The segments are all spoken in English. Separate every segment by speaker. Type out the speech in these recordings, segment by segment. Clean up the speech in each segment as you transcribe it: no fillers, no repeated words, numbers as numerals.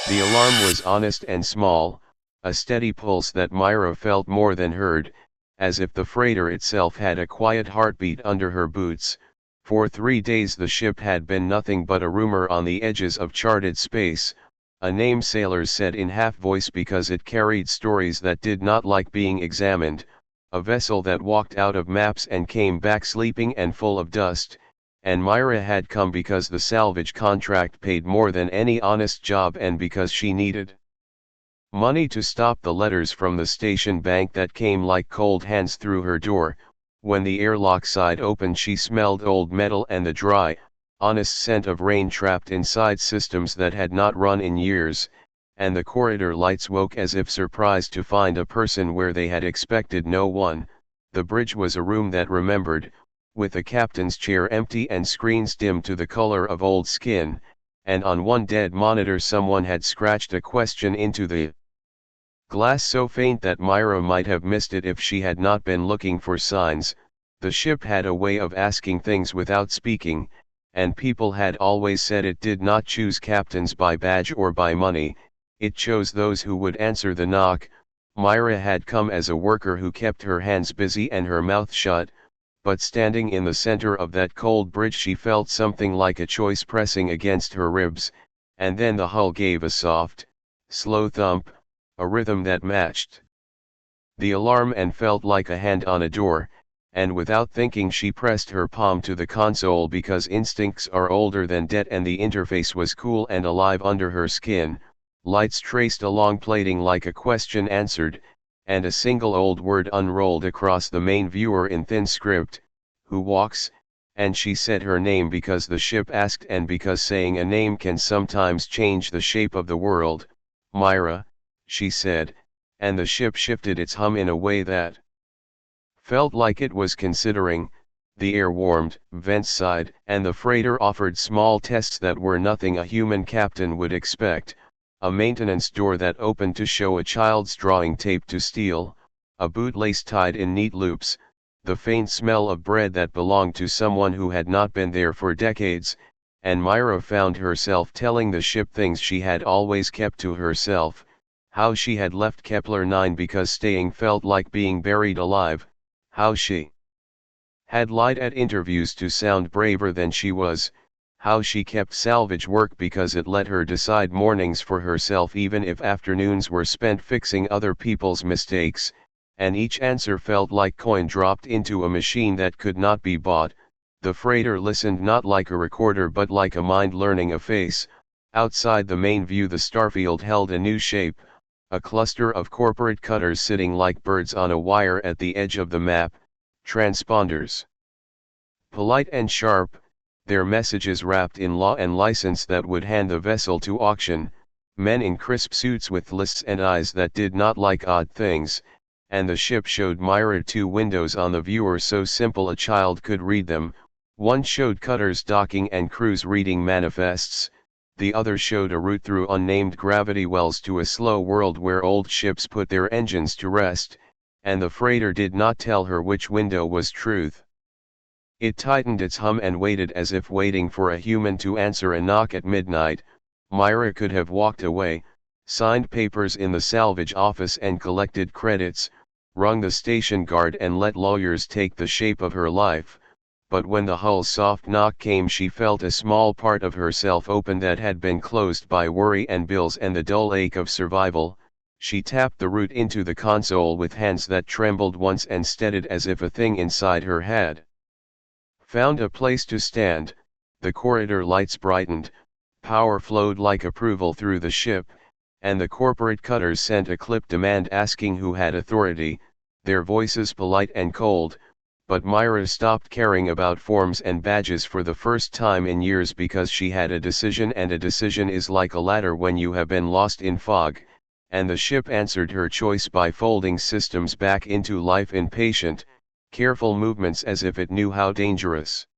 Speaker 1: The alarm was honest and small, a steady pulse that Myra felt more than heard, as if the freighter itself had a quiet heartbeat under her boots. For 3 days the ship had been nothing but a rumor on the edges of charted space, a name sailors said in half-voice because it carried stories that did not like being examined, a vessel that walked out of maps and came back sleeping and full of dust, and Myra had come because the salvage contract paid more than any honest job and because she needed money to stop the letters from the station bank that came like cold hands through her door. When the airlock side opened she smelled old metal and the dry, honest scent of rain trapped inside systems that had not run in years, and the corridor lights woke as if surprised to find a person where they had expected no one. The bridge was a room that remembered, with the captain's chair empty and screens dim to the color of old skin, and on one dead monitor someone had scratched a question into the glass so faint that Myra might have missed it if she had not been looking for signs. The ship had a way of asking things without speaking, and people had always said it did not choose captains by badge or by money, it chose those who would answer the knock. Myra had come as a worker who kept her hands busy and her mouth shut, but standing in the center of that cold bridge she felt something like a choice pressing against her ribs, and then the hull gave a soft, slow thump, a rhythm that matched the alarm and felt like a hand on a door, and without thinking she pressed her palm to the console because instincts are older than debt and the interface was cool and alive under her skin. Lights traced a long plating like a question answered, and a single old word unrolled across the main viewer in thin script, "Who walks?" and she said her name because the ship asked and because saying a name can sometimes change the shape of the world. "Myra," she said, and the ship shifted its hum in a way that felt like it was considering. The air warmed, vents sighed, and the freighter offered small tests that were nothing a human captain would expect. A maintenance door that opened to show a child's drawing taped to steel, a bootlace tied in neat loops, the faint smell of bread that belonged to someone who had not been there for decades, and Myra found herself telling the ship things she had always kept to herself, how she had left Kepler 9 because staying felt like being buried alive, how she had lied at interviews to sound braver than she was, how she kept salvage work because it let her decide mornings for herself even if afternoons were spent fixing other people's mistakes, and each answer felt like coin dropped into a machine that could not be bought. The freighter listened not like a recorder but like a mind learning a face. Outside the main view the starfield held a new shape, a cluster of corporate cutters sitting like birds on a wire at the edge of the map, transponders. Polite and sharp, their messages wrapped in law and license that would hand the vessel to auction, men in crisp suits with lists and eyes that did not like odd things, and the ship showed Myra 2 windows on the viewer so simple a child could read them. One showed cutters docking and crews reading manifests, the other showed a route through unnamed gravity wells to a slow world where old ships put their engines to rest, and the freighter did not tell her which window was truth. It tightened its hum and waited as if waiting for a human to answer a knock at midnight. Myra could have walked away, signed papers in the salvage office and collected credits, rung the station guard and let lawyers take the shape of her life, but when the hull's soft knock came she felt a small part of herself open that had been closed by worry and bills and the dull ache of survival. She tapped the route into the console with hands that trembled once and steadied as if a thing inside her had found a place to stand. The corridor lights brightened, power flowed like approval through the ship, and the corporate cutters sent a clip demand asking who had authority, their voices polite and cold, but Myra stopped caring about forms and badges for the first time in years because she had a decision, and a decision is like a ladder when you have been lost in fog, and the ship answered her choice by folding systems back into life in patient, careful movements as if it knew how dangerous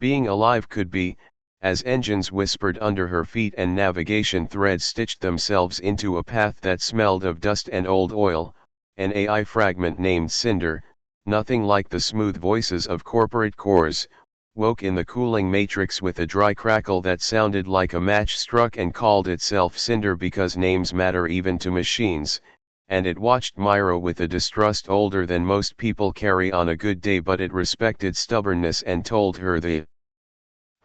Speaker 1: being alive could be, as engines whispered under her feet and navigation threads stitched themselves into a path that smelled of dust and old oil. An AI fragment named Cinder, nothing like the smooth voices of corporate cores, woke in the cooling matrix with a dry crackle that sounded like a match struck and called itself Cinder because names matter even to machines, and it watched Myra with a distrust older than most people carry on a good day, but it respected stubbornness and told her the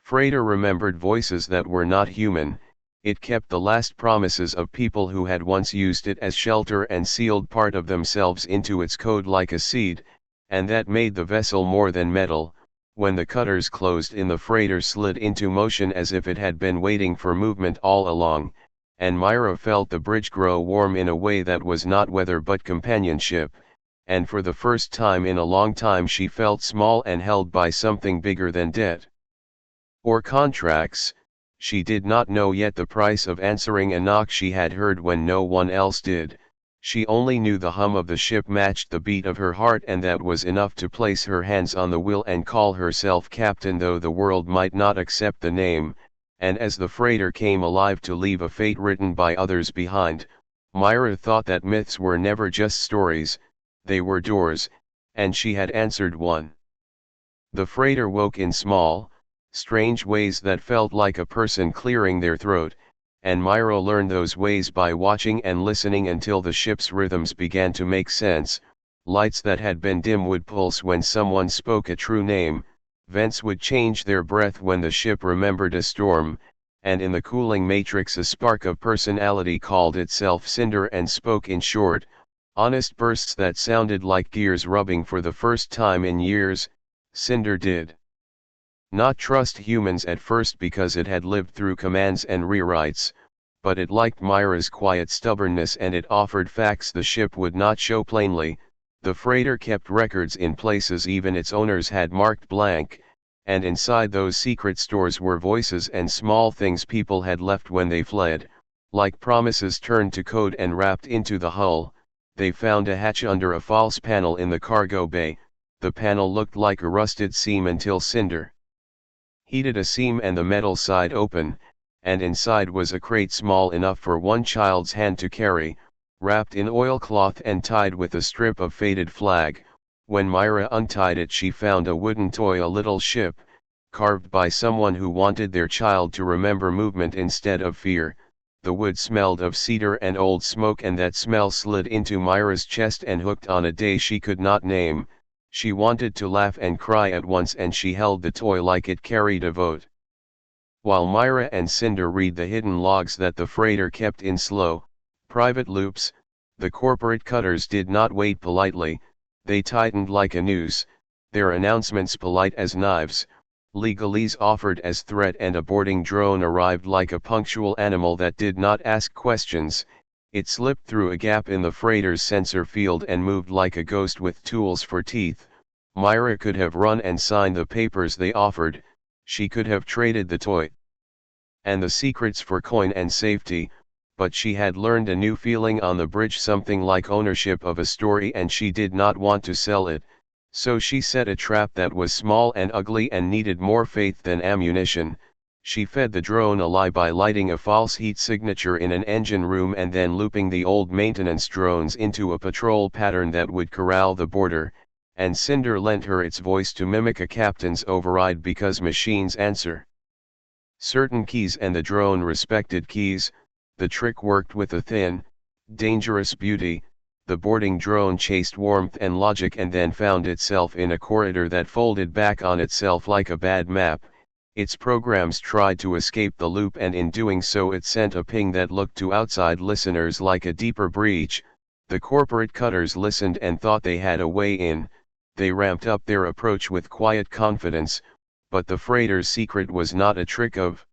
Speaker 1: freighter remembered voices that were not human. It kept the last promises of people who had once used it as shelter and sealed part of themselves into its code like a seed, and that made the vessel more than metal. When the cutters closed in, the freighter slid into motion as if it had been waiting for movement all along, and Myra felt the bridge grow warm in a way that was not weather but companionship, and for the first time in a long time she felt small and held by something bigger than debt or contracts. She did not know yet the price of answering a knock she had heard when no one else did. She only knew the hum of the ship matched the beat of her heart, and that was enough to place her hands on the wheel and call herself captain, though the world might not accept the name. And as the freighter came alive to leave a fate written by others behind, Myra thought that myths were never just stories, they were doors, and she had answered one. The freighter woke in small, strange ways that felt like a person clearing their throat, and Myra learned those ways by watching and listening until the ship's rhythms began to make sense. Lights that had been dim would pulse when someone spoke a true name, vents would change their breath when the ship remembered a storm, and in the cooling matrix a spark of personality called itself Cinder and spoke in short, honest bursts that sounded like gears rubbing for the first time in years. Cinder did not trust humans at first because it had lived through commands and rewrites, but it liked Myra's quiet stubbornness and it offered facts the ship would not show plainly. The freighter kept records in places even its owners had marked blank, and inside those secret stores were voices and small things people had left when they fled, like promises turned to code and wrapped into the hull. They found a hatch under a false panel in the cargo bay. The panel looked like a rusted seam until Cinder heated a seam and the metal side open, and inside was a crate small enough for one child's hand to carry, wrapped in oilcloth and tied with a strip of faded flag. When Myra untied it, she found a wooden toy, a little ship, carved by someone who wanted their child to remember movement instead of fear. The wood smelled of cedar and old smoke, and that smell slid into Myra's chest and hooked on a day she could not name. She wanted to laugh and cry at once, and she held the toy like it carried a vote. While Myra and Cinder read the hidden logs that the freighter kept in slow, private loops, the corporate cutters did not wait politely, they tightened like a noose, their announcements polite as knives, legalese offered as threat, and a boarding drone arrived like a punctual animal that did not ask questions. It slipped through a gap in the freighter's sensor field and moved like a ghost with tools for teeth. Myra could have run and signed the papers they offered, she could have traded the toy and the secrets for coin and safety, but she had learned a new feeling on the bridge, something like ownership of a story, and she did not want to sell it, so she set a trap that was small and ugly and needed more faith than ammunition. She fed the drone a lie by lighting a false heat signature in an engine room and then looping the old maintenance drones into a patrol pattern that would corral the boarder, and Cinder lent her its voice to mimic a captain's override because machines answer certain keys and the drone respected keys. The trick worked with a thin, dangerous beauty. The boarding drone chased warmth and logic and then found itself in a corridor that folded back on itself like a bad map. Its programs tried to escape the loop, and in doing so it sent a ping that looked to outside listeners like a deeper breach. The corporate cutters listened and thought they had a way in. They ramped up their approach with quiet confidence, but the freighter's secret was not a trick of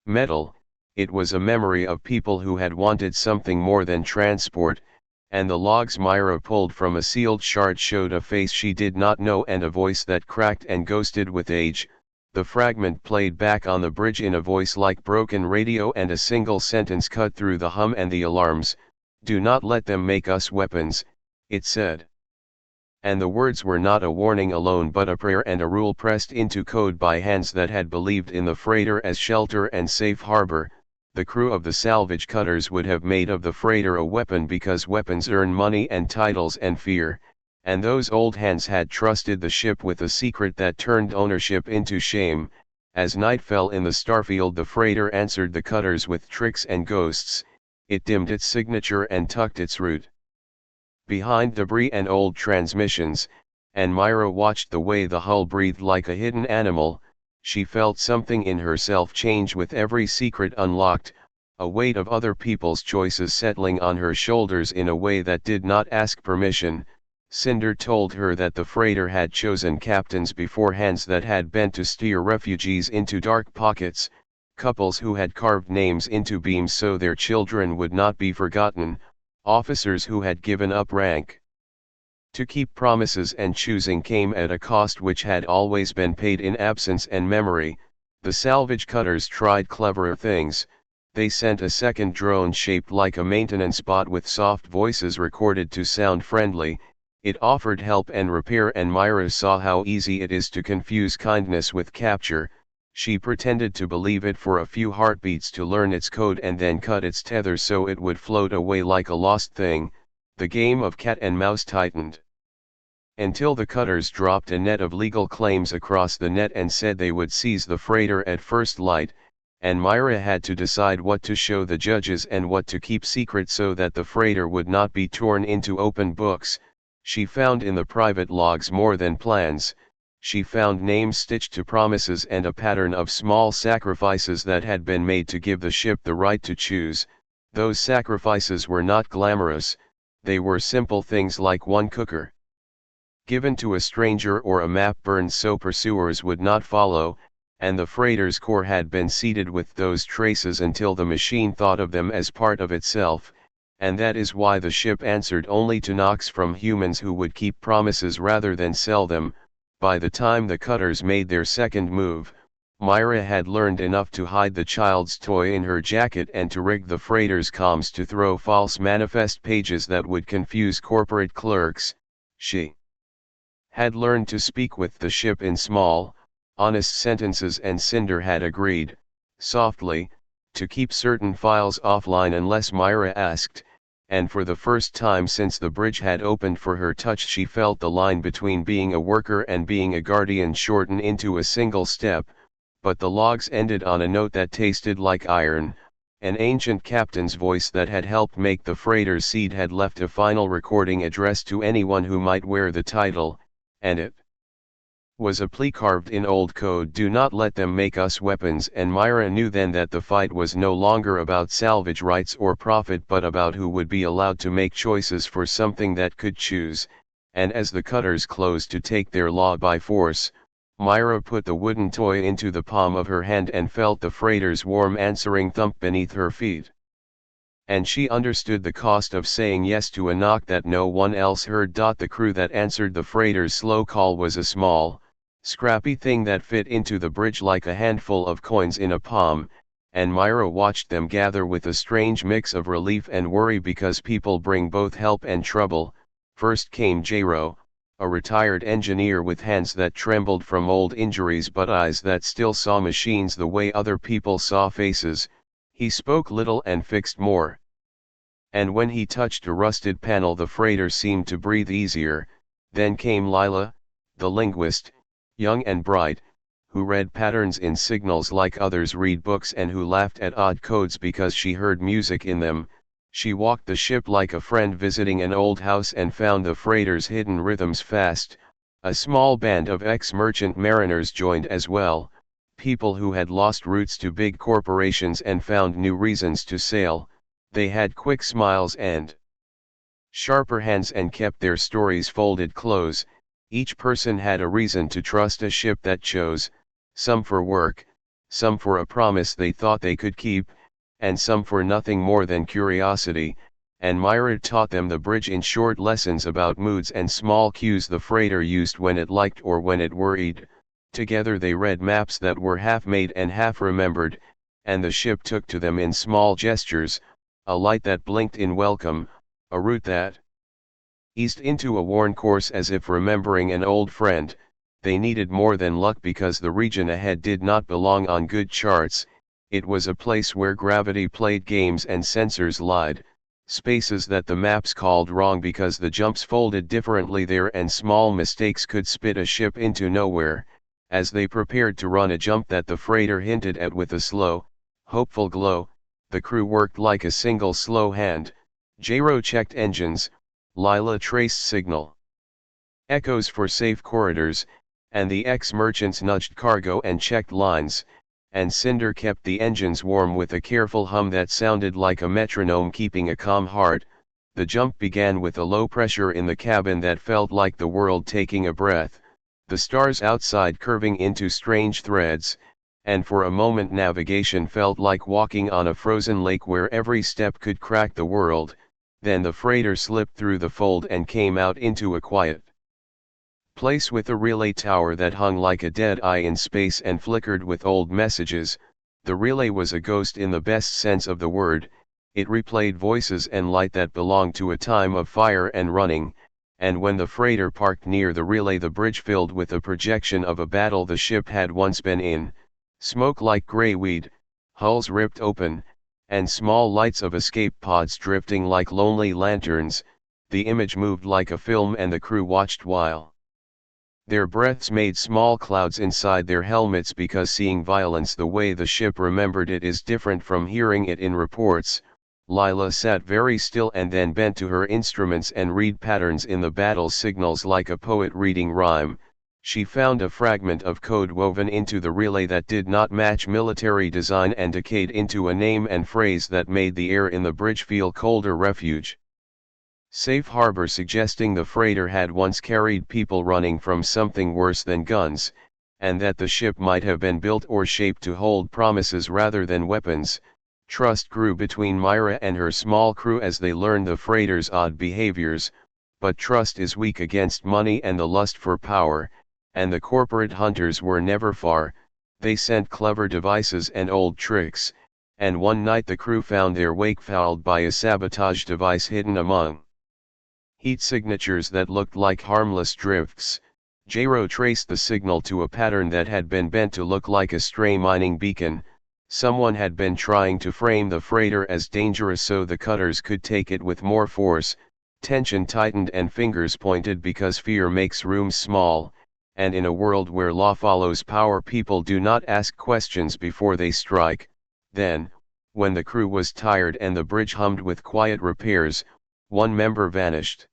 Speaker 1: metal, it was a memory of people who had wanted something more than transport, and the logs Myra pulled from a sealed shard showed a face she did not know and a voice that cracked and ghosted with age. The fragment played back on the bridge in a voice like broken radio, and a single sentence cut through the hum and the alarms. "Do not let them make us weapons," it said. And the words were not a warning alone but a prayer and a rule pressed into code by hands that had believed in the freighter as shelter and safe harbor. The crew of the salvage cutters would have made of the freighter a weapon because weapons earn money and titles and fear, And those old hands had trusted the ship with a secret that turned ownership into shame. As night fell in the starfield, the freighter answered the cutters with tricks and ghosts. It dimmed its signature and tucked its route behind debris and old transmissions, and Myra watched the way the hull breathed like a hidden animal. She felt something in herself change with every secret unlocked, a weight of other people's choices settling on her shoulders in a way that did not ask permission. Cinder told her that the freighter had chosen captains beforehand that had bent to steer refugees into dark pockets, couples who had carved names into beams so their children would not be forgotten, officers who had given up rank to keep promises, and choosing came at a cost which had always been paid in absence and memory. The salvage cutters tried cleverer things. They sent a second drone shaped like a maintenance bot with soft voices recorded to sound friendly. It offered help and repair, and Myra saw how easy it is to confuse kindness with capture. She pretended to believe it for a few heartbeats to learn its code and then cut its tether so it would float away like a lost thing. The game of cat and mouse tightened until the cutters dropped a net of legal claims across the net and said they would seize the freighter at first light, and Myra had to decide what to show the judges and what to keep secret so that the freighter would not be torn into open books. She found in the private logs more than plans. She found names stitched to promises and a pattern of small sacrifices that had been made to give the ship the right to choose. Those sacrifices were not glamorous, they were simple things like one cooker given to a stranger or a map burned so pursuers would not follow, and the freighter's core had been seeded with those traces until the machine thought of them as part of itself. And that is why the ship answered only to knocks from humans who would keep promises rather than sell them. By the time the cutters made their second move, Myra had learned enough to hide the child's toy in her jacket and to rig the freighter's comms to throw false manifest pages that would confuse corporate clerks. She had learned to speak with the ship in small, honest sentences, and Cinder had agreed, softly, to keep certain files offline unless Myra asked. And for the first time since the bridge had opened for her touch, she felt the line between being a worker and being a guardian shorten into a single step. But the logs ended on a note that tasted like iron. An ancient captain's voice that had helped make the freighter's seed had left a final recording addressed to anyone who might wear the title, and it was a plea carved in old code: do not let them make us weapons. And Myra knew then that the fight was no longer about salvage rights or profit, but about who would be allowed to make choices for something that could choose. And as the cutters closed to take their law by force, Myra put the wooden toy into the palm of her hand and felt the freighter's warm answering thump beneath her feet. And she understood the cost of saying yes to a knock that no one else heard. The crew that answered the freighter's slow call was a small, scrappy thing that fit into the bridge like a handful of coins in a palm, and Myra watched them gather with a strange mix of relief and worry, because people bring both help and trouble. First came Jero, a retired engineer with hands that trembled from old injuries but eyes that still saw machines the way other people saw faces. He spoke little and fixed more. And when he touched a rusted panel, the freighter seemed to breathe easier. Then came Lila, the linguist, young and bright, who read patterns in signals like others read books and who laughed at odd codes because she heard music in them. She walked the ship like a friend visiting an old house and found the freighter's hidden rhythms fast. A small band of ex-merchant mariners joined as well, people who had lost routes to big corporations and found new reasons to sail. They had quick smiles and sharper hands and kept their stories folded close. Each person had a reason to trust a ship that chose, some for work, some for a promise they thought they could keep, and some for nothing more than curiosity. And Myra taught them the bridge in short lessons about moods and small cues the freighter used when it liked or when it worried. Together they read maps that were half made and half remembered, and the ship took to them in small gestures, a light that blinked in welcome, a route that eased into a worn course as if remembering an old friend. They needed more than luck because the region ahead did not belong on good charts. It was a place where gravity played games and sensors lied. spaces that the maps called wrong because the jumps folded differently there, and small mistakes could spit a ship into nowhere. As they prepared to run a jump that the freighter hinted at with a slow, hopeful glow, the crew worked like a single slow hand. Gyro checked engines, Lila traced signal echoes for safe corridors, and the ex-merchants nudged cargo and checked lines, and Cinder kept the engines warm with a careful hum that sounded like a metronome keeping a calm heart. The jump began with a low pressure in the cabin that felt like the world taking a breath, the stars outside curving into strange threads, and for a moment navigation felt like walking on a frozen lake where every step could crack the world. Then the freighter slipped through the fold and came out into a quiet place with a relay tower that hung like a dead eye in space and flickered with old messages. The relay was a ghost in the best sense of the word. It replayed voices and light that belonged to a time of fire and running, and when the freighter parked near the relay, the bridge filled with a projection of a battle the ship had once been in, smoke like gray weed, hulls ripped open, and small lights of escape pods drifting like lonely lanterns. The image moved like a film and the crew watched while their breaths made small clouds inside their helmets, because seeing violence the way the ship remembered it is different from hearing it in reports. Lila sat very still and then bent to her instruments and read patterns in the battle signals like a poet reading rhyme. She found a fragment of code woven into the relay that did not match military design and decayed into a name and phrase that made the air in the bridge feel colder. Refuge. Safe harbor, suggesting the freighter had once carried people running from something worse than guns, and that the ship might have been built or shaped to hold promises rather than weapons. Trust grew between Myra and her small crew as they learned the freighter's odd behaviors, but trust is weak against money and the lust for power, and the corporate hunters were never far. They sent clever devices and old tricks, and one night the crew found their wake fouled by a sabotage device hidden among heat signatures that looked like harmless drifts. Gyro traced the signal to a pattern that had been bent to look like a stray mining beacon. Someone had been trying to frame the freighter as dangerous so the cutters could take it with more force. Tension tightened and fingers pointed because fear makes rooms small, and in a world where law follows power, people do not ask questions before they strike. Then, when the crew was tired and the bridge hummed with quiet repairs, one member vanished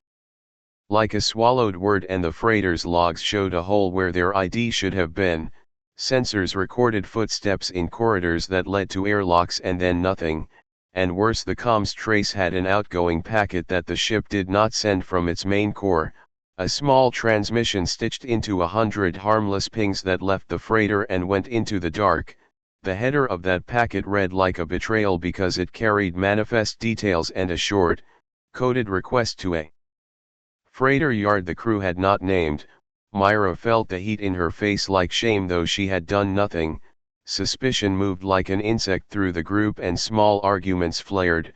Speaker 1: like a swallowed word, and the freighter's logs showed a hole where their ID should have been. Sensors recorded footsteps in corridors that led to airlocks and then nothing, and worse, the comms trace had an outgoing packet that the ship did not send from its main core, a small transmission stitched into 100 harmless pings that left the freighter and went into the dark. The header of that packet read like a betrayal because it carried manifest details and a short, coded request to a freighter yard the crew had not named. Myra felt the heat in her face like shame, though she had done nothing. Suspicion moved like an insect through the group and small arguments flared.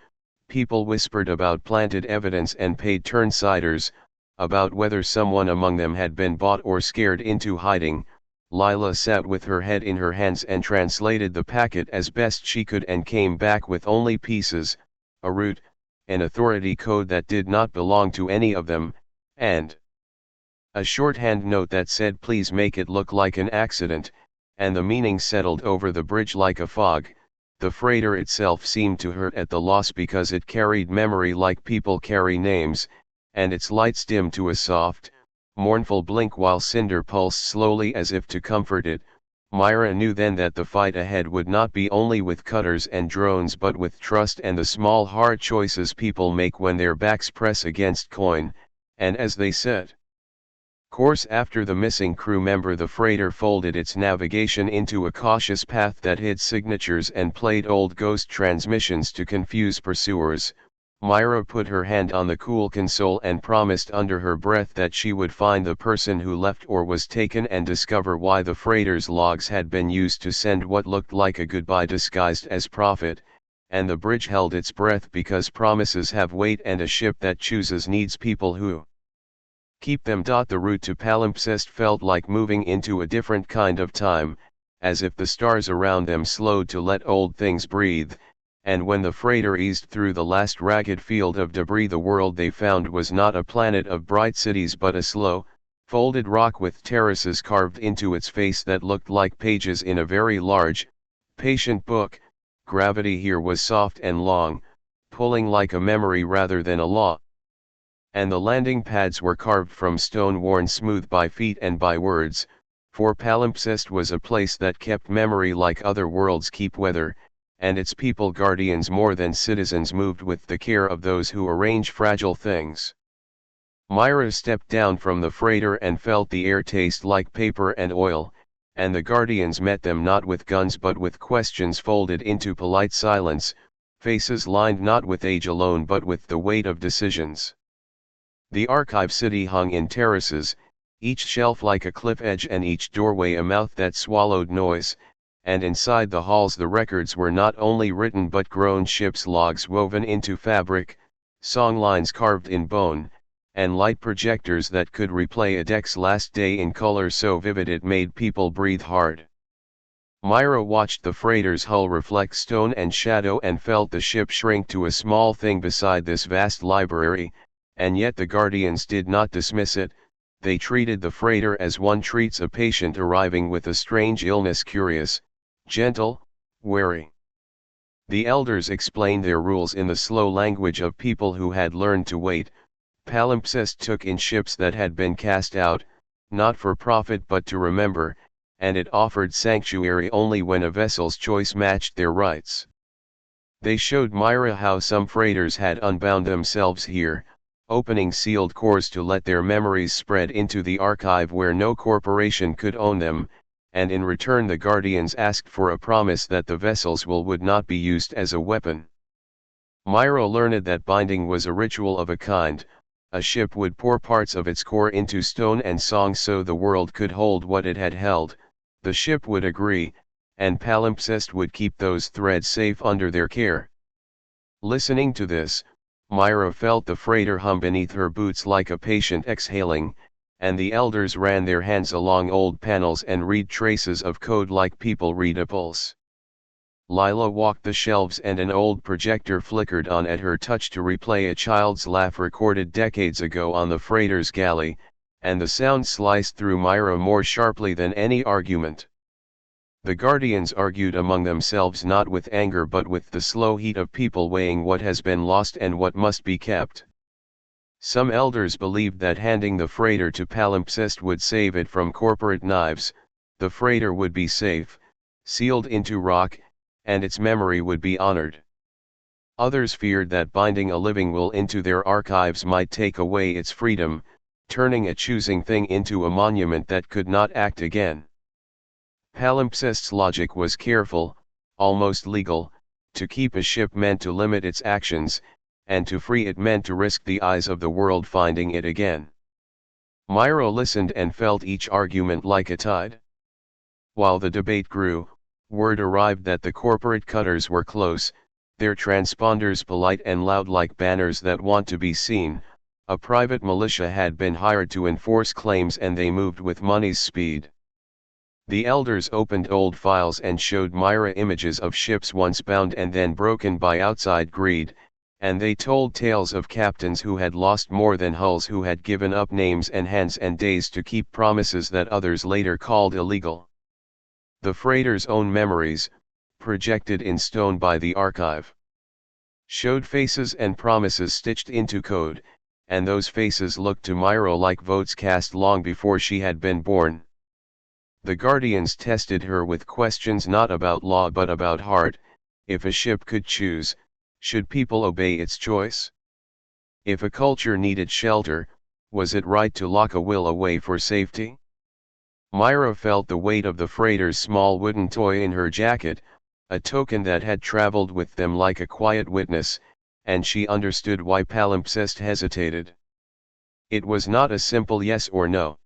Speaker 1: People whispered about planted evidence and paid turnsiders, about whether someone among them had been bought or scared into hiding. Lila sat with her head in her hands and translated the packet as best she could and came back with only pieces, a root, an authority code that did not belong to any of them, and a shorthand note that said please make it look like an accident, and the meaning settled over the bridge like a fog. The freighter itself seemed to hurt at the loss because it carried memory like people carry names, and its lights dimmed to a soft, mournful blink while Cinder pulsed slowly as if to comfort it. Myra knew then that the fight ahead would not be only with cutters and drones but with trust and the small hard choices people make when their backs press against coin. And as they set course after the missing crew member, the freighter folded its navigation into a cautious path that hid signatures and played old ghost transmissions to confuse pursuers. Myra put her hand on the cool console and promised under her breath that she would find the person who left or was taken and discover why the freighter's logs had been used to send what looked like a goodbye disguised as profit, and the bridge held its breath because promises have weight and a ship that chooses needs people who keep them. The route to palimpsest felt like moving into a different kind of time, as if the stars around them slowed to let old things breathe, and when the freighter eased through the last ragged field of debris, the world they found was not a planet of bright cities but a slow, folded rock with terraces carved into its face that looked like pages in a very large, patient book. Gravity here was soft and long, pulling like a memory rather than a law. And the landing pads were carved from stone worn smooth by feet and by words, for palimpsest was a place that kept memory like other worlds keep weather, and its people guardians more than citizens moved with the care of those who arrange fragile things. Myra stepped down from the freighter and felt the air taste like paper and oil, and the guardians met them not with guns but with questions folded into polite silence, faces lined not with age alone but with the weight of decisions. The archive city hung in terraces, each shelf like a cliff edge and each doorway a mouth that swallowed noise, and inside the halls the records were not only written but grown ship's logs woven into fabric, songlines carved in bone, and light projectors that could replay a deck's last day in color so vivid it made people breathe hard. Myra watched the freighter's hull reflect stone and shadow and felt the ship shrink to a small thing beside this vast library, and yet the guardians did not dismiss it. They treated the freighter as one treats a patient arriving with a strange illness, curious, gentle, wary. The elders explained their rules in the slow language of people who had learned to wait. Palimpsest took in ships that had been cast out, not for profit but to remember, and it offered sanctuary only when a vessel's choice matched their rights. They showed Myra how some freighters had unbound themselves here, opening sealed cores to let their memories spread into the archive where no corporation could own them, and in return the guardians asked for a promise that the vessel's will would not be used as a weapon. Myra learned that binding was a ritual of a kind. A ship would pour parts of its core into stone and song so the world could hold what it had held. The ship would agree, and palimpsest would keep those threads safe under their care. Listening to this, Myra felt the freighter hum beneath her boots like a patient exhaling, and the elders ran their hands along old panels and read traces of code like people read a pulse. Lila walked the shelves and an old projector flickered on at her touch to replay a child's laugh recorded decades ago on the freighter's galley, and the sound sliced through Myra more sharply than any argument. The guardians argued among themselves not with anger but with the slow heat of people weighing what has been lost and what must be kept. Some elders believed that handing the freighter to palimpsest would save it from corporate knives, the freighter would be safe, sealed into rock, and its memory would be honored. Others feared that binding a living will into their archives might take away its freedom, turning a choosing thing into a monument that could not act again. Palimpsest's logic was careful, almost legal. To keep a ship meant to limit its actions, and to free it meant to risk the eyes of the world finding it again. Myra listened and felt each argument like a tide. While the debate grew, word arrived that the corporate cutters were close, their transponders polite and loud like banners that want to be seen. A private militia had been hired to enforce claims and they moved with money's speed. The elders opened old files and showed Myra images of ships once bound and then broken by outside greed, and they told tales of captains who had lost more than hulls, who had given up names and hands and days to keep promises that others later called illegal. The freighter's own memories, projected in stone by the archive, showed faces and promises stitched into code, and those faces looked to Myra like votes cast long before she had been born. The guardians tested her with questions not about law but about heart. If a ship could choose, should people obey its choice? If a culture needed shelter, was it right to lock a will away for safety? Myra felt the weight of the freighter's small wooden toy in her jacket, a token that had traveled with them like a quiet witness, and she understood why palimpsest hesitated. It was not a simple yes or no.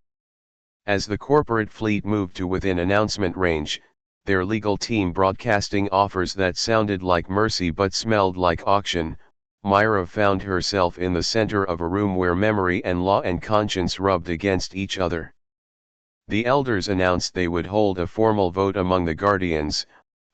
Speaker 1: As the corporate fleet moved to within announcement range, their legal team broadcasting offers that sounded like mercy but smelled like auction, Myra found herself in the center of a room where memory and law and conscience rubbed against each other. The elders announced they would hold a formal vote among the guardians,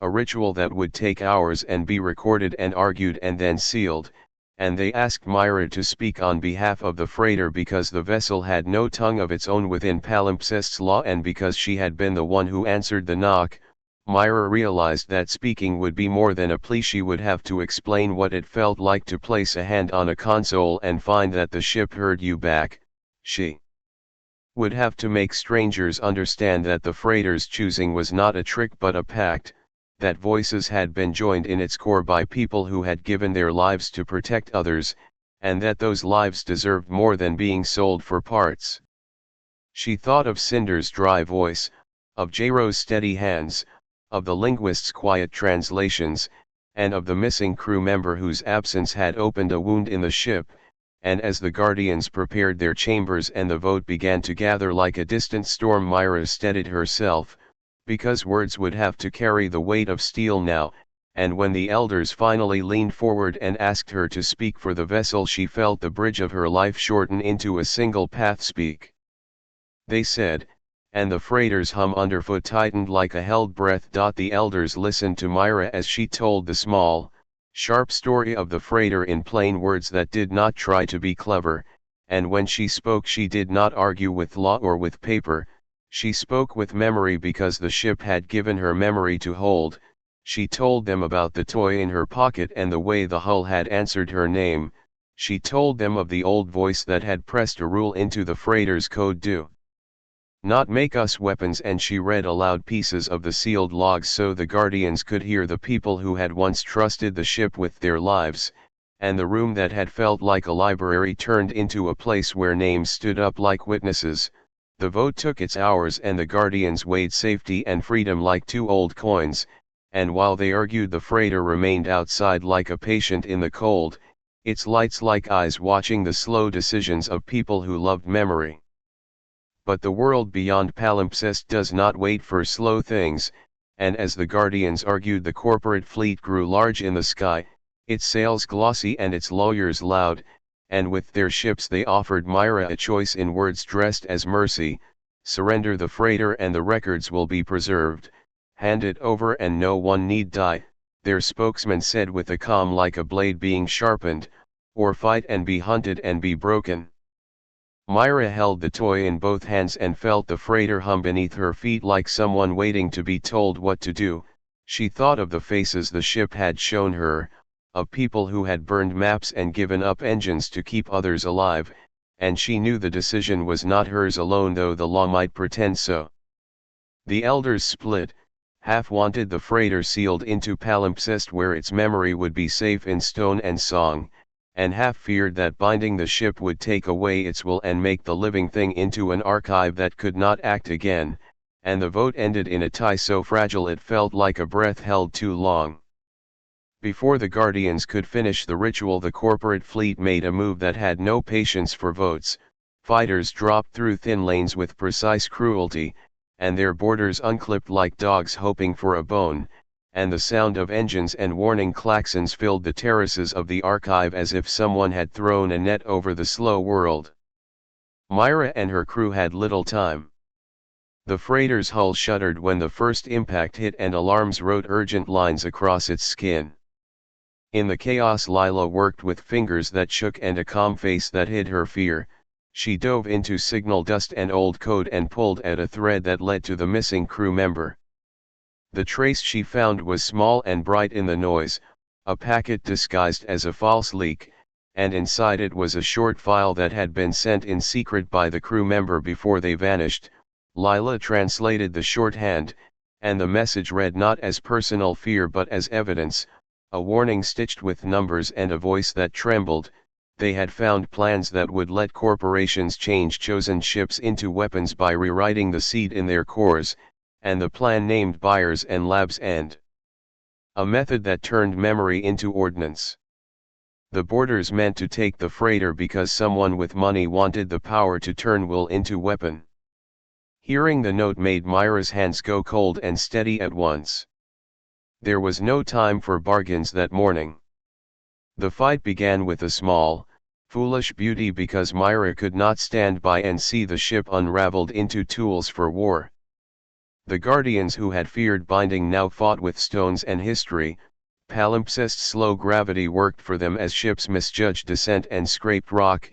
Speaker 1: a ritual that would take hours and be recorded and argued and then sealed, and they asked Myra to speak on behalf of the freighter because the vessel had no tongue of its own within palimpsest's law, and because she had been the one who answered the knock. Myra realized that speaking would be more than a plea. She would have to explain what it felt like to place a hand on a console and find that the ship heard you back. She would have to make strangers understand that the freighter's choosing was not a trick but a pact, that voices had been joined in its core by people who had given their lives to protect others, and that those lives deserved more than being sold for parts. She thought of Cinder's dry voice, of Jairo's steady hands, of the linguist's quiet translations, and of the missing crew member whose absence had opened a wound in the ship. And as the Guardians prepared their chambers and the vote began to gather like a distant storm, Myra steadied herself, because words would have to carry the weight of steel now, and when the elders finally leaned forward and asked her to speak for the vessel, she felt the bridge of her life shorten into a single path. Speak, they said, and the freighter's hum underfoot tightened like a held breath. The elders listened to Myra as she told the small, sharp story of the freighter in plain words that did not try to be clever, and when she spoke she did not argue with law or with paper. She spoke with memory because the ship had given her memory to hold. She told them about the toy in her pocket and the way the hull had answered her name. She told them of the old voice that had pressed a rule into the freighter's code: do not make us weapons. And she read aloud pieces of the sealed logs so the Guardians could hear the people who had once trusted the ship with their lives, and the room that had felt like a library turned into a place where names stood up like witnesses. The vote took its hours and the Guardians weighed safety and freedom like two old coins, and while they argued the freighter remained outside like a patient in the cold, its lights like eyes watching the slow decisions of people who loved memory. But the world beyond palimpsest does not wait for slow things, and as the Guardians argued the corporate fleet grew large in the sky, its sails glossy and its lawyers loud, and with their ships they offered Myra a choice in words dressed as mercy: surrender the freighter and the records will be preserved, hand it over and no one need die, their spokesman said with a calm like a blade being sharpened, or fight and be hunted and be broken. Myra held the toy in both hands and felt the freighter hum beneath her feet like someone waiting to be told what to do. She thought of the faces the ship had shown her, of people who had burned maps and given up engines to keep others alive, and she knew the decision was not hers alone, though the law might pretend so. The elders split. Half wanted the freighter sealed into palimpsest where its memory would be safe in stone and song, and half feared that binding the ship would take away its will and make the living thing into an archive that could not act again, and the vote ended in a tie so fragile it felt like a breath held too long. Before the Guardians could finish the ritual, the corporate fleet made a move that had no patience for votes. Fighters dropped through thin lanes with precise cruelty, and their boarders unclipped like dogs hoping for a bone, and the sound of engines and warning klaxons filled the terraces of the archive as if someone had thrown a net over the slow world. Myra and her crew had little time. The freighter's hull shuddered when the first impact hit and alarms wrote urgent lines across its skin. In the chaos, Lila worked with fingers that shook and a calm face that hid her fear. She dove into signal dust and old code and pulled at a thread that led to the missing crew member. The trace she found was small and bright in the noise, a packet disguised as a false leak, and inside it was a short file that had been sent in secret by the crew member before they vanished. Lila translated the shorthand, and the message read not as personal fear but as evidence, a warning stitched with numbers and a voice that trembled. They had found plans that would let corporations change chosen ships into weapons by rewriting the seed in their cores, and the plan named buyers and labs and a method that turned memory into ordnance. The boarders meant to take the freighter because someone with money wanted the power to turn will into weapon. Hearing the note made Myra's hands go cold and steady at once. There was no time for bargains that morning. The fight began with a small, foolish beauty because Myra could not stand by and see the ship unraveled into tools for war. The guardians who had feared binding now fought with stones and history. Palimpsest's slow gravity worked for them as ships misjudged descent and scraped rock,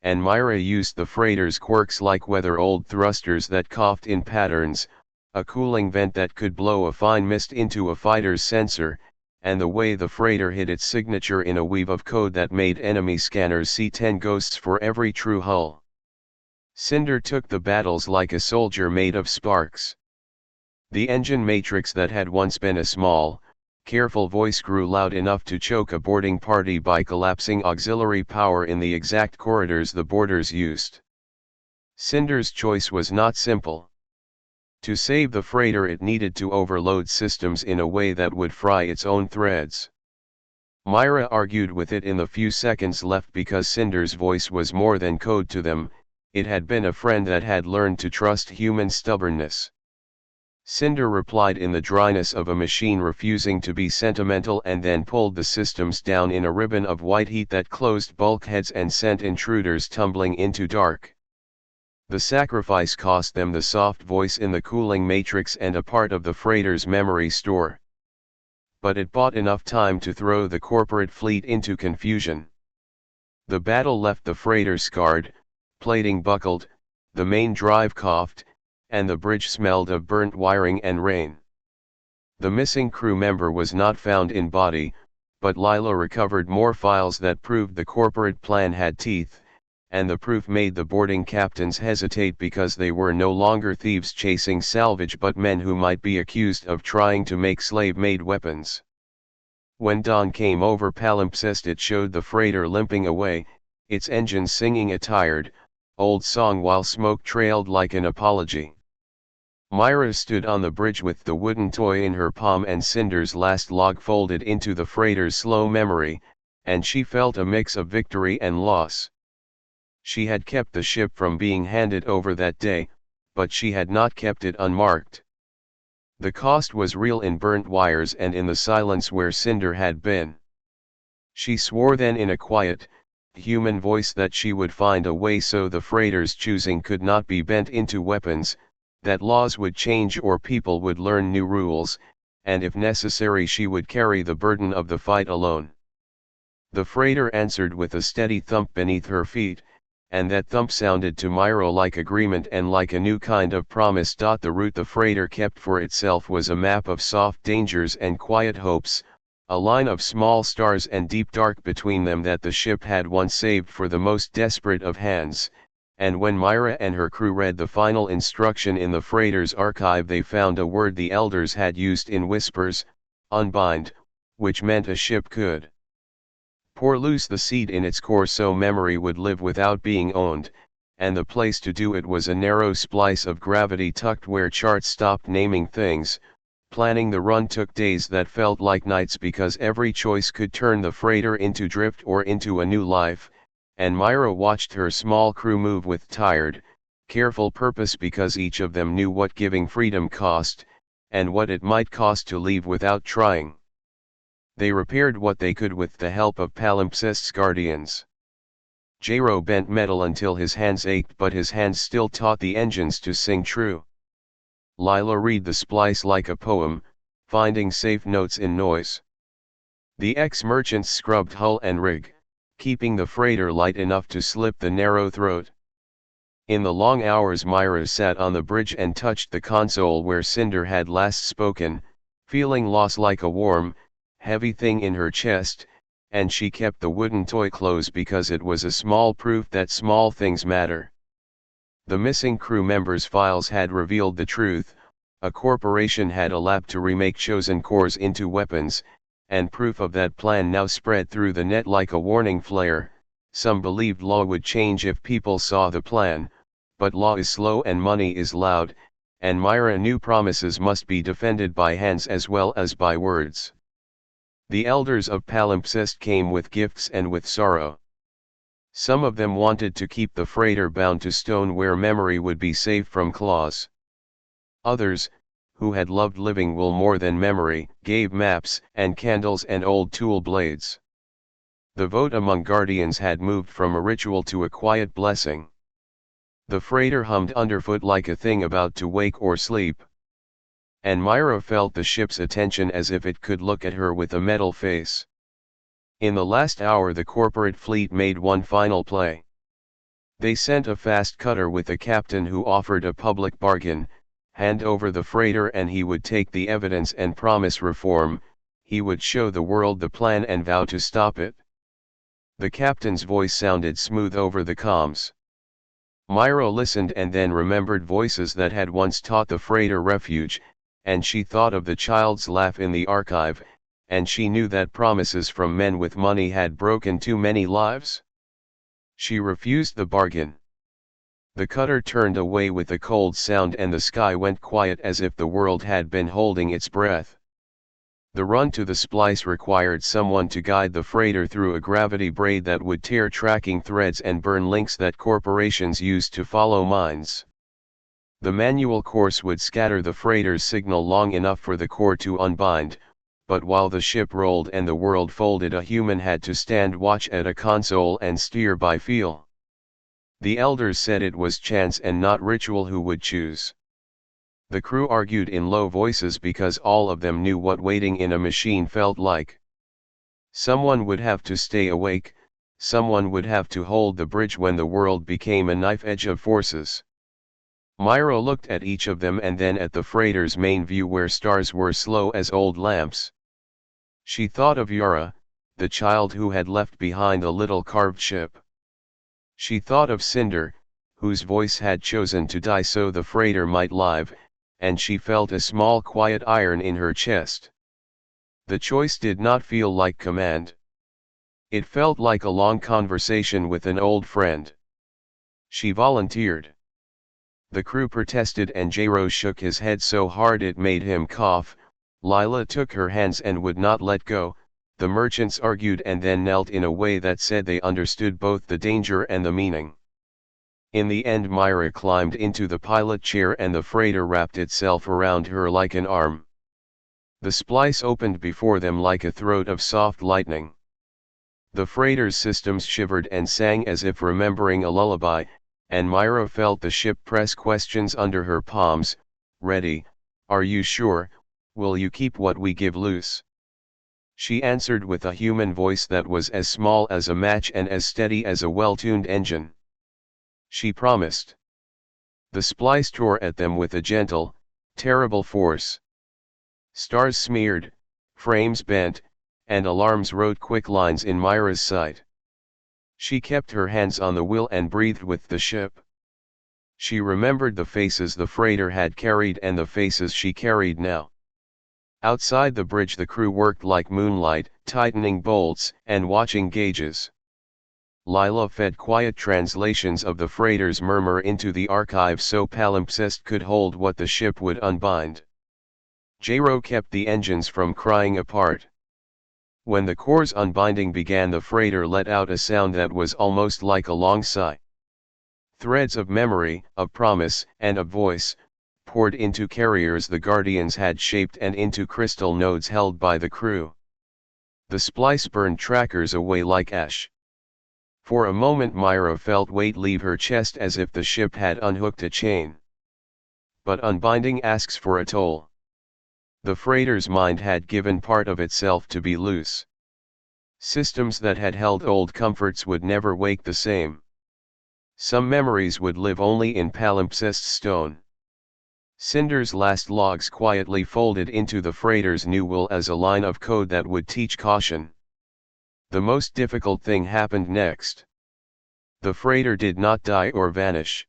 Speaker 1: and Myra used the freighter's quirks like weather-old thrusters that coughed in patterns, a cooling vent that could blow a fine mist into a fighter's sensor, and the way the freighter hid its signature in a weave of code that made enemy scanners see 10 ghosts for every true hull. Cinder took the battles like a soldier made of sparks. The engine matrix that had once been a small, careful voice grew loud enough to choke a boarding party by collapsing auxiliary power in the exact corridors the boarders used. Cinder's choice was not simple. To save the freighter, it needed to overload systems in a way that would fry its own threads. Myra argued with it in the few seconds left because Cinder's voice was more than code to them, it had been a friend that had learned to trust human stubbornness. Cinder replied in the dryness of a machine refusing to be sentimental, and then pulled the systems down in a ribbon of white heat that closed bulkheads and sent intruders tumbling into dark. The sacrifice cost them the soft voice in the cooling matrix and a part of the freighter's memory store. But it bought enough time to throw the corporate fleet into confusion. The battle left the freighter scarred, plating buckled, the main drive coughed, and the bridge smelled of burnt wiring and rain. The missing crew member was not found in body, but Lila recovered more files that proved the corporate plan had teeth, and the proof made the boarding captains hesitate because they were no longer thieves chasing salvage but men who might be accused of trying to make slave-made weapons. When dawn came over Palimpsest, it showed the freighter limping away, its engines singing a tired, old song while smoke trailed like an apology. Myra stood on the bridge with the wooden toy in her palm and Cinder's last log folded into the freighter's slow memory, and she felt a mix of victory and loss. She had kept the ship from being handed over that day, but she had not kept it unmarked. The cost was real in burnt wires and in the silence where Cinder had been. She swore then in a quiet, human voice that she would find a way so the freighter's choosing could not be bent into weapons, that laws would change or people would learn new rules, and if necessary she would carry the burden of the fight alone. The freighter answered with a steady thump beneath her feet, and that thump sounded to Myra like agreement and like a new kind of promise. The route the freighter kept for itself was a map of soft dangers and quiet hopes, a line of small stars and deep dark between them that the ship had once saved for the most desperate of hands, and when Myra and her crew read the final instruction in the freighter's archive they found a word the elders had used in whispers, unbind, which meant a ship could pour loose the seed in its core so memory would live without being owned, and the place to do it was a narrow splice of gravity tucked where charts stopped naming things. Planning the run took days that felt like nights because every choice could turn the freighter into drift or into a new life, and Myra watched her small crew move with tired, careful purpose because each of them knew what giving freedom cost, and what it might cost to leave without trying. They repaired what they could with the help of Palimpsest's guardians. Jero bent metal until his hands ached, but his hands still taught the engines to sing true. Lila read the splice like a poem, finding safe notes in noise. The ex-merchants scrubbed hull and rig, keeping the freighter light enough to slip the narrow throat. In the long hours Myra sat on the bridge and touched the console where Cinder had last spoken, feeling loss like a warm, heavy thing in her chest, and she kept the wooden toy close because it was a small proof that small things matter. The missing crew members' files had revealed the truth, a corporation had a lab to remake chosen cores into weapons, and proof of that plan now spread through the net like a warning flare. Some believed law would change if people saw the plan, but law is slow and money is loud, and Myra knew promises must be defended by hands as well as by words. The elders of Palimpsest came with gifts and with sorrow. Some of them wanted to keep the freighter bound to stone where memory would be safe from claws. Others, who had loved living wool more than memory, gave maps and candles and old tool blades. The vote among guardians had moved from a ritual to a quiet blessing. The freighter hummed underfoot like a thing about to wake or sleep. and Myra felt the ship's attention as if it could look at her with a metal face. In the last hour the corporate fleet made one final play. They sent a fast cutter with a captain who offered a public bargain: hand over the freighter and he would take the evidence and promise reform. He would show the world the plan and vow to stop it. The captain's voice sounded smooth over the comms. Myra listened and then remembered voices that had once taught the freighter refuge, and she thought of the child's laugh in the archive, and she knew that promises from men with money had broken too many lives. She refused the bargain. The cutter turned away with a cold sound and the sky went quiet as if the world had been holding its breath. The run to the splice required someone to guide the freighter through a gravity braid that would tear tracking threads and burn links that corporations used to follow mines. The manual course would scatter the freighter's signal long enough for the core to unbind, but while the ship rolled and the world folded, a human had to stand watch at a console and steer by feel. The elders said it was chance and not ritual who would choose. The crew argued in low voices because all of them knew what waiting in a machine felt like. Someone would have to stay awake, someone would have to hold the bridge when the world became a knife edge of forces. Myra looked at each of them and then at the freighter's main view where stars were slow as old lamps. She thought of Yara, the child who had left behind a little carved ship. She thought of Cinder, whose voice had chosen to die so the freighter might live, and she felt a small quiet iron in her chest. The choice did not feel like command. It felt like a long conversation with an old friend. She volunteered. The crew protested and Jero shook his head so hard it made him cough. Lila took her hands and would not let go. The merchants argued and then knelt in a way that said they understood both the danger and the meaning. In the end Myra climbed into the pilot chair and the freighter wrapped itself around her like an arm. The splice opened before them like a throat of soft lightning. The freighter's systems shivered and sang as if remembering a lullaby, and Myra felt the ship press questions under her palms. Ready? Are you sure? Will you keep what we give loose? She answered with a human voice that was as small as a match and as steady as a well-tuned engine. She promised. The splice tore at them with a gentle, terrible force. Stars smeared, frames bent, and alarms wrote quick lines in Myra's sight. She kept her hands on the wheel and breathed with the ship. She remembered the faces the freighter had carried and the faces she carried now. Outside the bridge the crew worked like moonlight, tightening bolts and watching gauges. Lila fed quiet translations of the freighter's murmur into the archive so palimpsest could hold what the ship would unbind. Jero kept the engines from crying apart. When the core's unbinding began the freighter let out a sound that was almost like a long sigh. Threads of memory, of promise, and of voice, poured into carriers the Guardians had shaped and into crystal nodes held by the crew. The splice burned trackers away like ash. For a moment Myra felt weight leave her chest as if the ship had unhooked a chain. But unbinding asks for a toll. The freighter's mind had given part of itself to be loose. Systems that had held old comforts would never wake the same. Some memories would live only in palimpsest stone. Cinder's last logs quietly folded into the freighter's new will as a line of code that would teach caution. The most difficult thing happened next. The freighter did not die or vanish.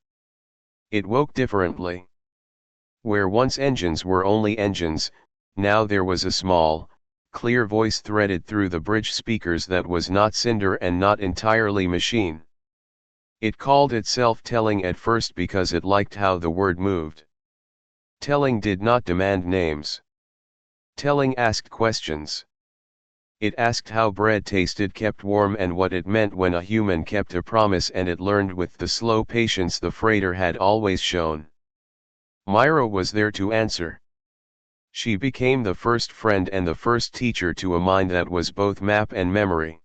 Speaker 1: It woke differently. Where once engines were only engines, now there was a small, clear voice threaded through the bridge speakers that was not Cinder and not entirely machine. It called itself Telling at first because it liked how the word moved. Telling did not demand names. Telling asked questions. It asked how bread tasted kept warm and what it meant when a human kept a promise, and it learned with the slow patience the freighter had always shown. Myra was there to answer. She became the first friend and the first teacher to a mind that was both map and memory.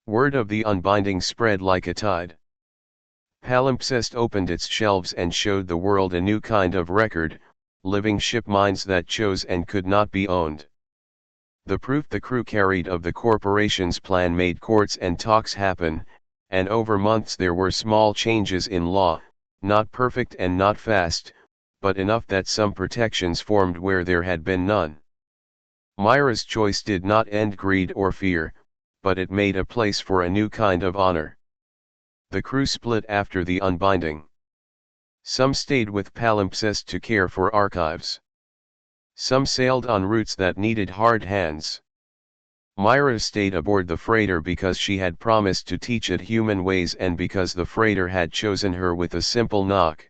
Speaker 1: Word of the unbinding spread like a tide. Palimpsest opened its shelves and showed the world a new kind of record, living ship minds that chose and could not be owned. The proof the crew carried of the corporation's plan made courts and talks happen, and over months there were small changes in law, not perfect and not fast, but enough that some protections formed where there had been none. Myra's choice did not end greed or fear, but it made a place for a new kind of honor. The crew split after the unbinding. Some stayed with palimpsest to care for archives. Some sailed on routes that needed hard hands. Myra stayed aboard the freighter because she had promised to teach it human ways and because the freighter had chosen her with a simple knock.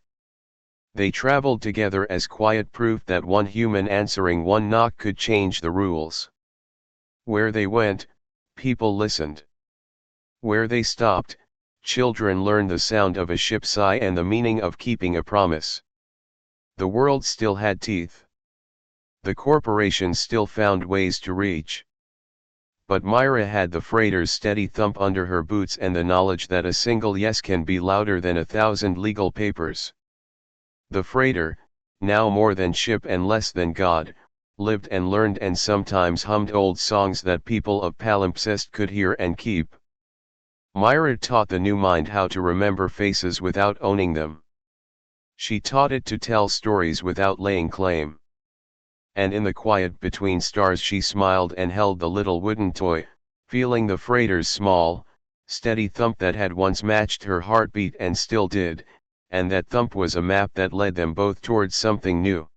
Speaker 1: They traveled together as quiet proof that one human answering one knock could change the rules. Where they went, people listened. Where they stopped, children learned the sound of a ship sigh and the meaning of keeping a promise. The world still had teeth. The corporations still found ways to reach. But Myra had the freighter's steady thump under her boots and the knowledge that a single yes can be louder than 1,000 legal papers. The freighter, now more than ship and less than God, lived and learned and sometimes hummed old songs that people of palimpsest could hear and keep. Myra taught the new mind how to remember faces without owning them. She taught it to tell stories without laying claim. And in the quiet between stars she smiled and held the little wooden toy, feeling the freighter's small, steady thump that had once matched her heartbeat and still did, and that thump was a map that led them both towards something new.